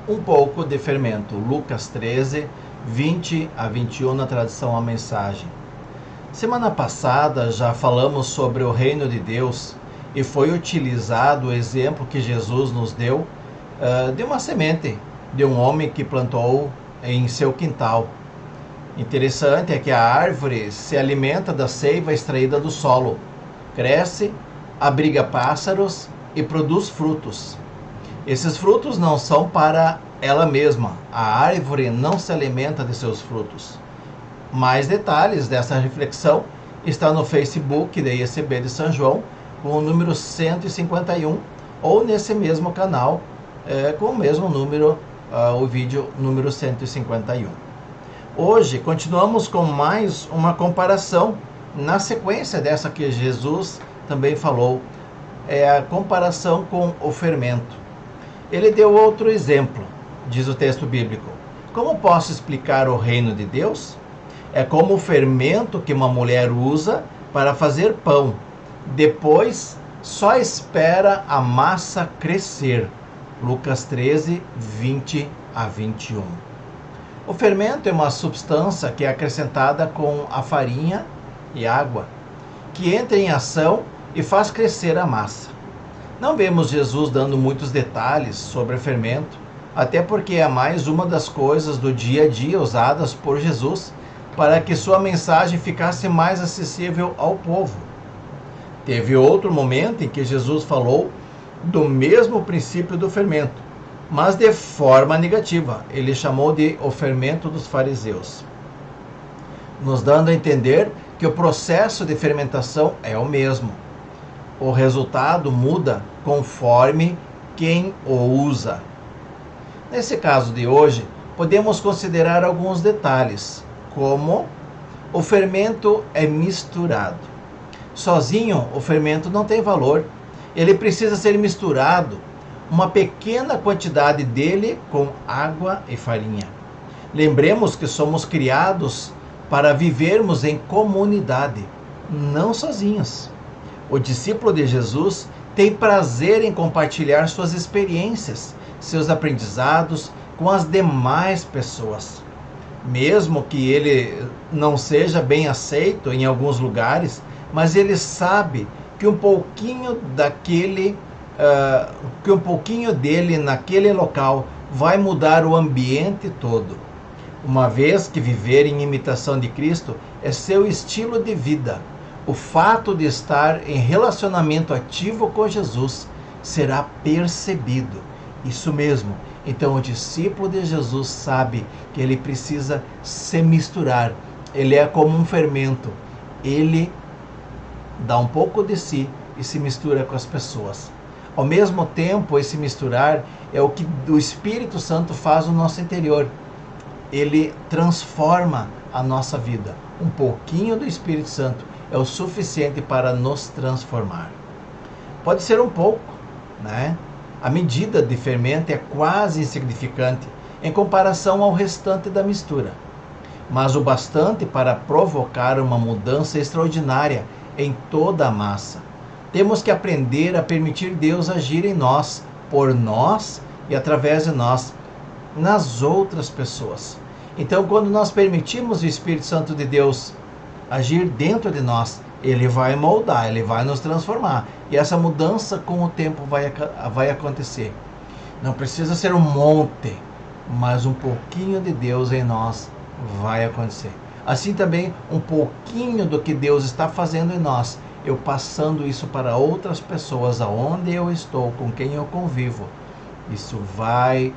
um pouco de fermento. Lucas 13, 20 a 21 na tradução A Mensagem. Semana passada já falamos sobre o reino de Deus e foi utilizado o exemplo que Jesus nos deu de uma semente, de um homem que plantou em seu quintal. Interessante é que a árvore se alimenta da seiva extraída do solo, cresce, abriga pássaros e produz frutos. Esses frutos não são para ela mesma, a árvore não se alimenta de seus frutos. Mais detalhes dessa reflexão está no Facebook da IECB de São João, com o número 151, ou nesse mesmo canal, com o mesmo número, o vídeo número 151. Hoje continuamos com mais uma comparação, na sequência dessa que Jesus também falou, é a comparação com o fermento. Ele deu outro exemplo, diz o texto bíblico. Como posso explicar o reino de Deus? É como o fermento que uma mulher usa para fazer pão. Depois, só espera a massa crescer. Lucas 13, 20 a 21. O fermento é uma substância que é acrescentada com a farinha e água, que entra em ação e faz crescer a massa. Não vemos Jesus dando muitos detalhes sobre o fermento, até porque é mais uma das coisas do dia a dia usadas por Jesus para que sua mensagem ficasse mais acessível ao povo. Teve outro momento em que Jesus falou do mesmo princípio do fermento, mas de forma negativa. Ele chamou de o fermento dos fariseus, nos dando a entender que o processo de fermentação é o mesmo. O resultado muda conforme quem o usa. Nesse caso de hoje, podemos considerar alguns detalhes, como o fermento é misturado. Sozinho, o fermento não tem valor. Ele precisa ser misturado, uma pequena quantidade dele, com água e farinha. Lembremos que somos criados para vivermos em comunidade, não sozinhos. O discípulo de Jesus tem prazer em compartilhar suas experiências, seus aprendizados com as demais pessoas. Mesmo que ele não seja bem aceito em alguns lugares, mas ele sabe que um pouquinho dele naquele local vai mudar o ambiente todo. Uma vez que viver em imitação de Cristo é seu estilo de vida, o fato de estar em relacionamento ativo com Jesus será percebido. Isso mesmo. Então o discípulo de Jesus sabe que ele precisa se misturar. Ele é como um fermento. Ele dá um pouco de si e se mistura com as pessoas. Ao mesmo tempo, esse misturar é o que o Espírito Santo faz no nosso interior. Ele transforma a nossa vida. Um pouquinho do Espírito Santo é o suficiente para nos transformar. Pode ser um pouco, né? A medida de fermento é quase insignificante em comparação ao restante da mistura, mas o bastante para provocar uma mudança extraordinária em toda a massa. Temos que aprender a permitir Deus agir em nós, por nós e através de nós, nas outras pessoas. Então, quando nós permitimos o Espírito Santo de Deus agir dentro de nós, ele vai moldar, ele vai nos transformar. E essa mudança com o tempo vai acontecer. Não precisa ser um monte, mas um pouquinho de Deus em nós vai acontecer. Assim também, um pouquinho do que Deus está fazendo em nós, eu passando isso para outras pessoas, aonde eu estou, com quem eu convivo, isso vai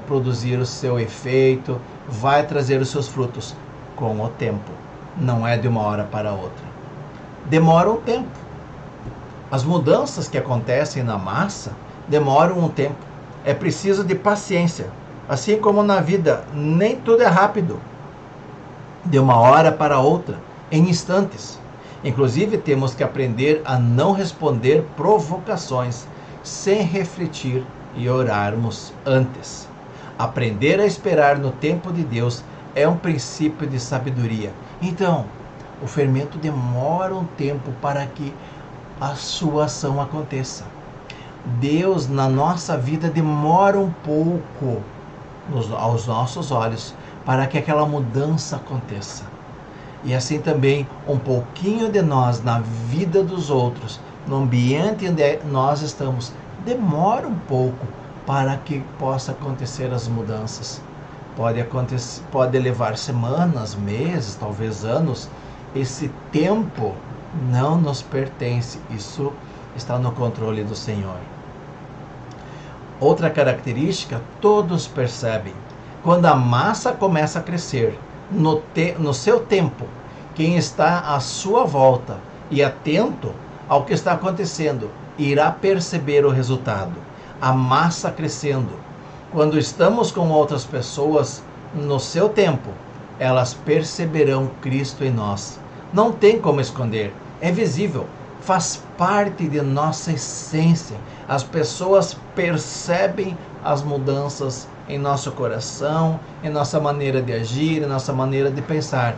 produzir o seu efeito, vai trazer os seus frutos com o tempo. Não é de uma hora para outra. Demora um tempo. As mudanças que acontecem na massa demoram um tempo. É preciso de paciência. Assim como na vida, nem tudo é rápido. De uma hora para outra, em instantes. Inclusive, temos que aprender a não responder provocações sem refletir e orarmos antes. Aprender a esperar no tempo de Deus é um princípio de sabedoria. Então, o fermento demora um tempo para que a sua ação aconteça. Deus na nossa vida demora um pouco aos nossos olhos para que aquela mudança aconteça. E assim também um pouquinho de nós na vida dos outros, no ambiente onde nós estamos, demora um pouco para que possa acontecer as mudanças. Pode levar semanas, meses, talvez anos. Esse tempo não nos pertence. Isso está no controle do Senhor. Outra característica, todos percebem. Quando a massa começa a crescer, no seu tempo, quem está à sua volta e atento ao que está acontecendo, irá perceber o resultado. A massa crescendo. Quando estamos com outras pessoas, no seu tempo, elas perceberão Cristo em nós. Não tem como esconder, é visível, faz parte de nossa essência. As pessoas percebem as mudanças em nosso coração, em nossa maneira de agir, em nossa maneira de pensar.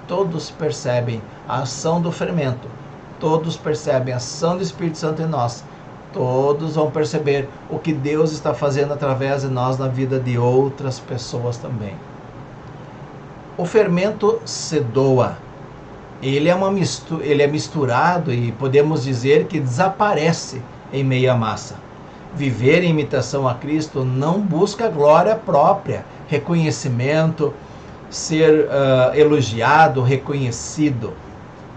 Todos percebem a ação do fermento, todos percebem a ação do Espírito Santo em nós. Todos vão perceber o que Deus está fazendo através de nós na vida de outras pessoas também. O fermento se doa. Ele é misturado e podemos dizer que desaparece em meio à massa. Viver em imitação a Cristo não busca glória própria, reconhecimento, ser elogiado, reconhecido.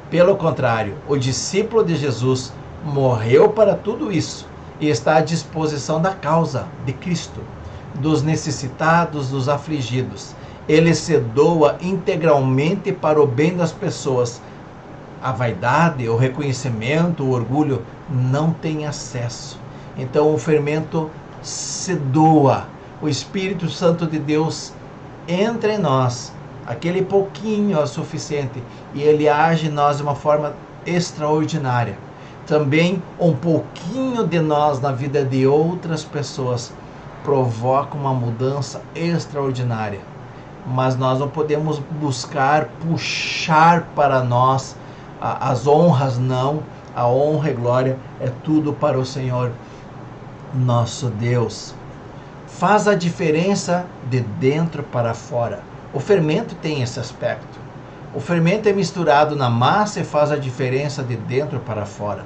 Pelo contrário, o discípulo de Jesus morreu para tudo isso e está à disposição da causa de Cristo, dos necessitados, dos afligidos. Ele se doa integralmente para o bem das pessoas. A vaidade, o reconhecimento, o orgulho não tem acesso. Então o fermento se doa. O Espírito Santo de Deus entra em nós. Aquele pouquinho é o suficiente e ele age em nós de uma forma extraordinária. Também um pouquinho de nós na vida de outras pessoas provoca uma mudança extraordinária. Mas nós não podemos buscar, puxar para nós as honras, não. A honra e glória é tudo para o Senhor, nosso Deus. Faz a diferença de dentro para fora. O fermento tem esse aspecto. O fermento é misturado na massa e faz a diferença de dentro para fora.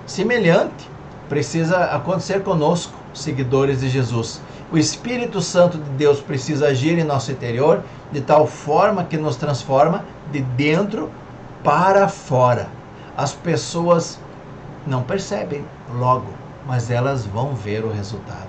Semelhante precisa acontecer conosco, seguidores de Jesus. O Espírito Santo de Deus precisa agir em nosso interior de tal forma que nos transforma de dentro para fora. As pessoas não percebem logo, mas elas vão ver o resultado.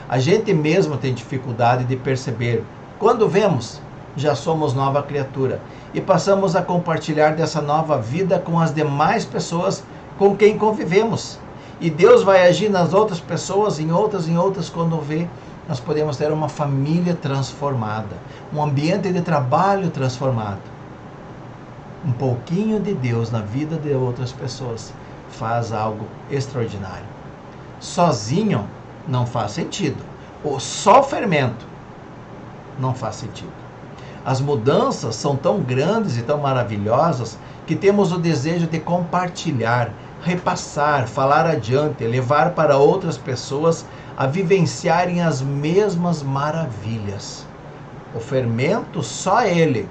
A gente mesmo tem dificuldade de perceber. Quando vemos, já somos nova criatura e passamos a compartilhar dessa nova vida com as demais pessoas com quem convivemos. E Deus vai agir nas outras pessoas, em outras, quando vê, nós podemos ter uma família transformada, um ambiente de trabalho transformado. Um pouquinho de Deus na vida de outras pessoas faz algo extraordinário. Sozinho não faz sentido. Só o fermento não faz sentido. As mudanças são tão grandes e tão maravilhosas que temos o desejo de compartilhar, repassar, falar adiante, levar para outras pessoas a vivenciarem as mesmas maravilhas. O fermento, só ele,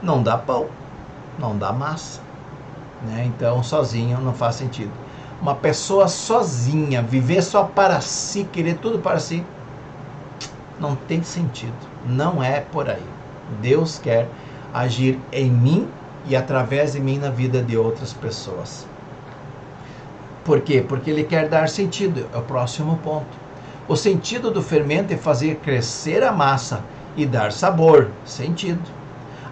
não dá pão, não dá massa, né? Então, sozinho não faz sentido. Uma pessoa sozinha, viver só para si, querer tudo para si, não tem sentido. Não é por aí. Deus quer agir em mim e através de mim na vida de outras pessoas. Por quê? Porque Ele quer dar sentido. É o próximo ponto. O sentido do fermento é fazer crescer a massa e dar sabor, sentido.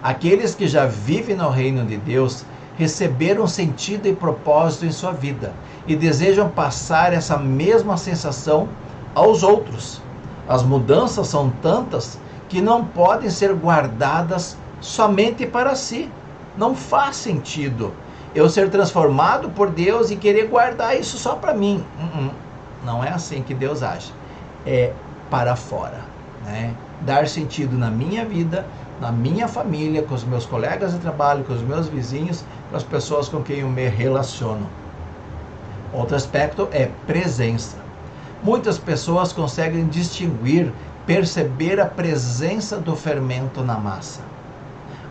Aqueles que já vivem no reino de Deus receberam sentido e propósito em sua vida e desejam passar essa mesma sensação aos outros. As mudanças são tantas que não podem ser guardadas somente para si. Não faz sentido eu ser transformado por Deus e querer guardar isso só para mim. Não é assim que Deus age. É para fora, né? Dar sentido na minha vida, na minha família, com os meus colegas de trabalho, com os meus vizinhos, com as pessoas com quem eu me relaciono. Outro aspecto é presença. Muitas pessoas conseguem distinguir, perceber a presença do fermento na massa.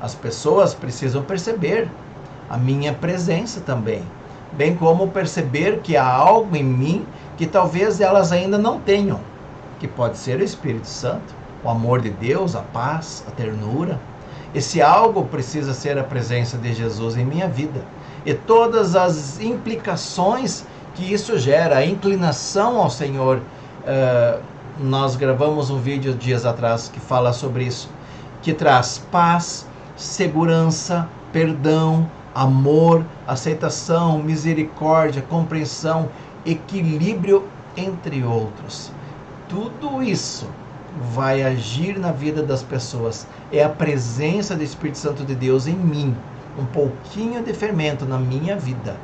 As pessoas precisam perceber a minha presença também, bem como perceber que há algo em mim que talvez elas ainda não tenham, que pode ser o Espírito Santo, o amor de Deus, a paz, a ternura. Esse algo precisa ser a presença de Jesus em minha vida e todas as implicações que isso gera, a inclinação ao Senhor. Nós gravamos um vídeo dias atrás que fala sobre isso, que traz paz, segurança, perdão, amor, aceitação, misericórdia, compreensão, equilíbrio, entre outros. Tudo isso vai agir na vida das pessoas. É a presença do Espírito Santo de Deus em mim, um pouquinho de fermento na minha vida,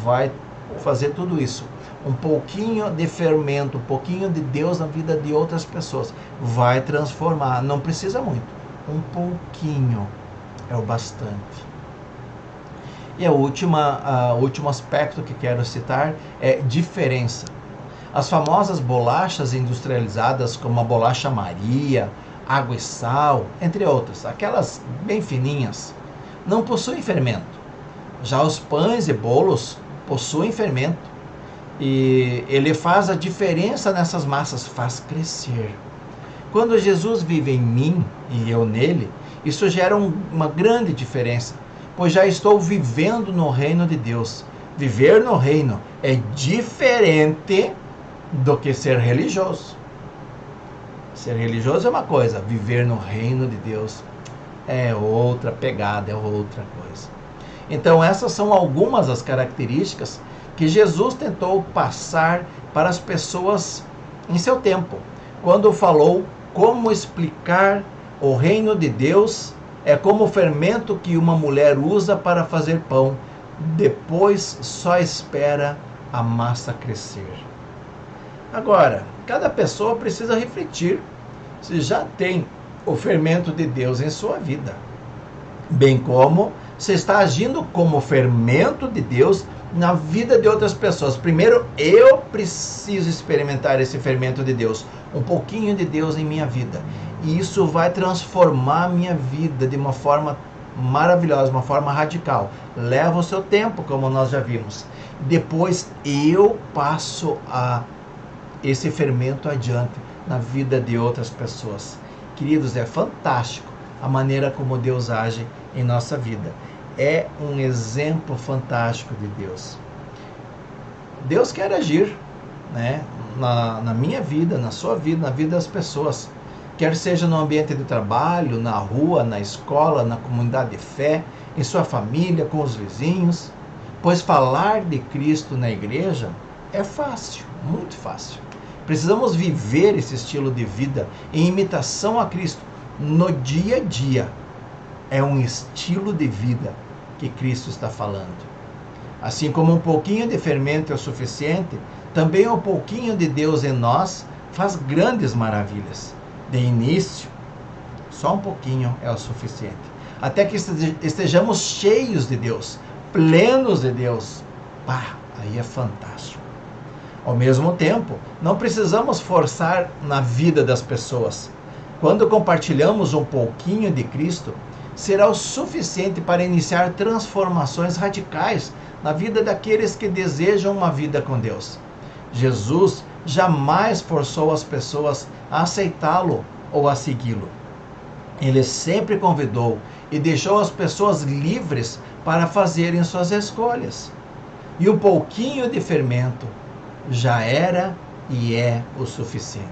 vai fazer tudo isso. Um pouquinho de fermento, um pouquinho de Deus na vida de outras pessoas, vai transformar. Não precisa muito, um pouquinho é o bastante. E o último aspecto que quero citar é diferença. As famosas bolachas industrializadas, como a bolacha Maria, água e sal, entre outras, aquelas bem fininhas, não possuem fermento. Já os pães e bolos possuem fermento. E ele faz a diferença nessas massas, faz crescer. Quando Jesus vive em mim e eu nele, isso gera uma grande diferença, pois já estou vivendo no reino de Deus. Viver no reino é diferente do que ser religioso. Ser religioso é uma coisa, viver no reino de Deus é outra pegada, é outra coisa. Então essas são algumas das características que Jesus tentou passar para as pessoas em seu tempo, quando falou como explicar o reino de Deus é como o fermento que uma mulher usa para fazer pão, depois só espera a massa crescer. Agora, cada pessoa precisa refletir se já tem o fermento de Deus em sua vida, bem como se está agindo como fermento de Deus na vida de outras pessoas. Primeiro, eu preciso experimentar esse fermento de Deus, um pouquinho de Deus em minha vida. E isso vai transformar a minha vida de uma forma maravilhosa, uma forma radical. Leva o seu tempo, como nós já vimos. Depois, eu passo esse fermento adiante na vida de outras pessoas. Queridos, é fantástico a maneira como Deus age em nossa vida. É um exemplo fantástico de Deus. Deus quer agir, né, na minha vida, na sua vida, na vida das pessoas. Quer seja no ambiente de trabalho, na rua, na escola, na comunidade de fé, em sua família, com os vizinhos. Pois falar de Cristo na igreja é fácil, muito fácil. Precisamos viver esse estilo de vida em imitação a Cristo no dia a dia. É um estilo de vida que Cristo está falando. Assim como um pouquinho de fermento é o suficiente, também um pouquinho de Deus em nós faz grandes maravilhas. De início, só um pouquinho é o suficiente. Até que estejamos cheios de Deus, plenos de Deus. Aí é fantástico. Ao mesmo tempo, não precisamos forçar na vida das pessoas. Quando compartilhamos um pouquinho de Cristo, será o suficiente para iniciar transformações radicais na vida daqueles que desejam uma vida com Deus. Jesus jamais forçou as pessoas a aceitá-lo ou a segui-lo. Ele sempre convidou e deixou as pessoas livres para fazerem suas escolhas. E um pouquinho de fermento já era e é o suficiente.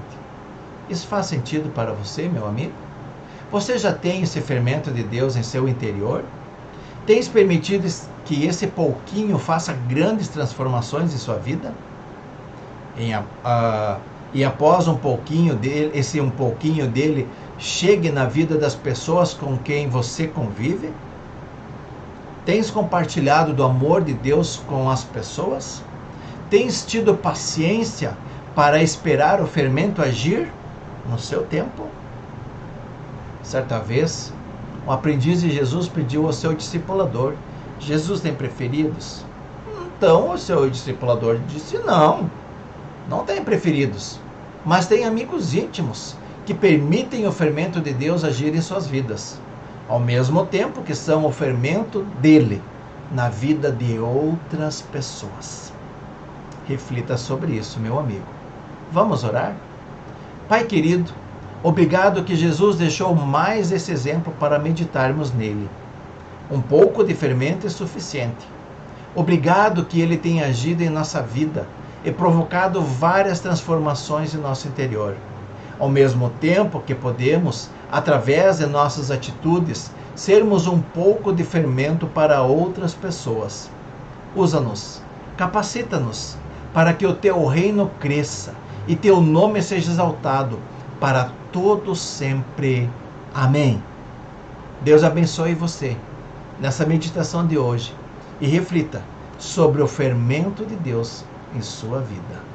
Isso faz sentido para você, meu amigo? Você já tem esse fermento de Deus em seu interior? Tens permitido que esse pouquinho faça grandes transformações em sua vida? E após um pouquinho dele, esse um pouquinho dele chegue na vida das pessoas com quem você convive? Tens compartilhado do amor de Deus com as pessoas? Tens tido paciência para esperar o fermento agir no seu tempo? Certa vez, um aprendiz de Jesus pediu ao seu discipulador: Jesus tem preferidos? Então o seu discipulador disse: não tem preferidos, mas tem amigos íntimos que permitem o fermento de Deus agir em suas vidas, ao mesmo tempo que são o fermento dele na vida de outras pessoas. Reflita sobre isso, meu amigo. Vamos orar? Pai querido, obrigado que Jesus deixou mais esse exemplo para meditarmos nele. Um pouco de fermento é suficiente. Obrigado que ele tem agido em nossa vida e provocado várias transformações em nosso interior. Ao mesmo tempo que podemos, através de nossas atitudes, sermos um pouco de fermento para outras pessoas. Usa-nos, capacita-nos, para que o teu reino cresça e teu nome seja exaltado para todos sempre. Amém. Deus abençoe você nessa meditação de hoje e reflita sobre o fermento de Deus em sua vida.